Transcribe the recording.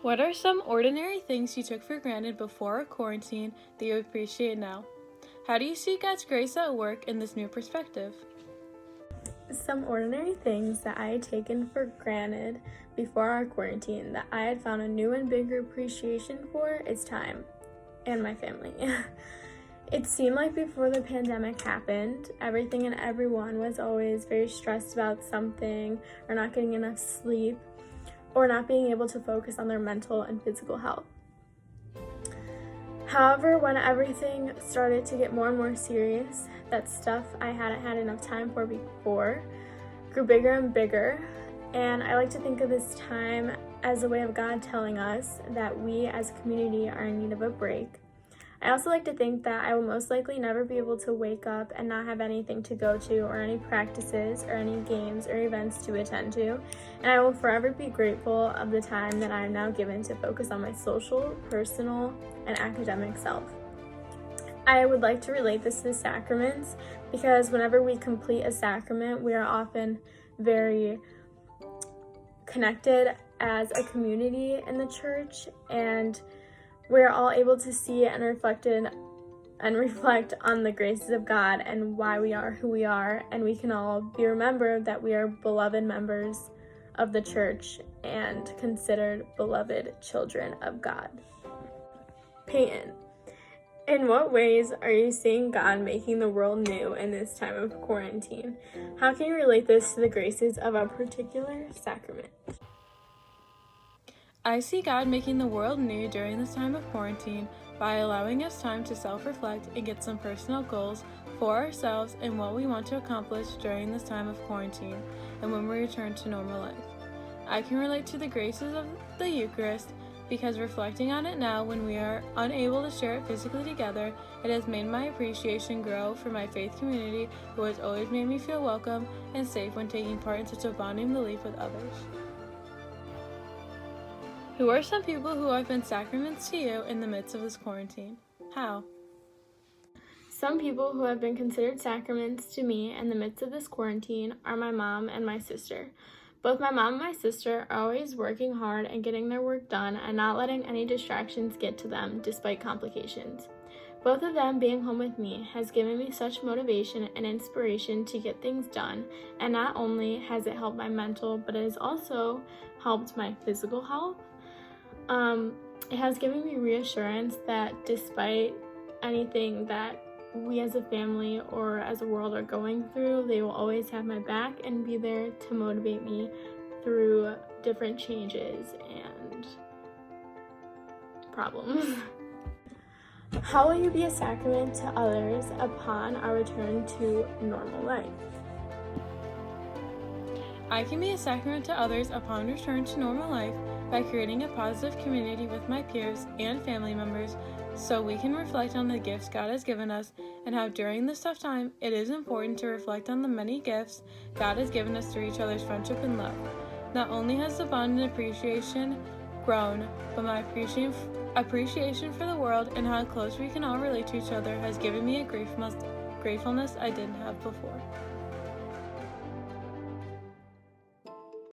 What are some ordinary things you took for granted before quarantine that you appreciate now? How do you see God's grace at work in this new perspective? Some ordinary things that I had taken for granted before our quarantine that I had found a new and bigger appreciation for is time and my family. It seemed like before the pandemic happened, everything and everyone was always very stressed about something, or not getting enough sleep, or not being able to focus on their mental and physical health. However, when everything started to get more and more serious, that stuff I hadn't had enough time for before grew bigger and bigger. And I like to think of this time as a way of God telling us that we as a community are in need of a break. I also like to think that I will most likely never be able to wake up and not have anything to go to, or any practices, or any games or events to attend to, and I will forever be grateful of the time that I am now given to focus on my social, personal, and academic self. I would like to relate this to the sacraments, because whenever we complete a sacrament, we are often very connected as a community in the church, and we're all able to see and reflect on the graces of God and why we are who we are, and we can all be remembered that we are beloved members of the church and considered beloved children of God. Peyton, in what ways are you seeing God making the world new in this time of quarantine? How can you relate this to the graces of a particular sacrament? I see God making the world new during this time of quarantine by allowing us time to self-reflect and get some personal goals for ourselves and what we want to accomplish during this time of quarantine and when we return to normal life. I can relate to the graces of the Eucharist because reflecting on it now when we are unable to share it physically together, it has made my appreciation grow for my faith community, who has always made me feel welcome and safe when taking part in such a bonding belief with others. Who are some people who have been sacraments to you in the midst of this quarantine? How? Some people who have been considered sacraments to me in the midst of this quarantine are my mom and my sister. Both my mom and my sister are always working hard and getting their work done and not letting any distractions get to them despite complications. Both of them being home with me has given me such motivation and inspiration to get things done, and not only has it helped my mental, but it has also helped my physical health. It has given me reassurance that despite anything that we as a family or as a world are going through, they will always have my back and be there to motivate me through different changes and problems. How will you be a sacrament to others upon our return to normal life? I can be a sacrament to others upon return to normal life by creating a positive community with my peers and family members so we can reflect on the gifts God has given us and how during this tough time it is important to reflect on the many gifts God has given us through each other's friendship and love. Not only has the bond and appreciation grown, but my appreciation for the world and how close we can all relate to each other has given me a gratefulness I didn't have before.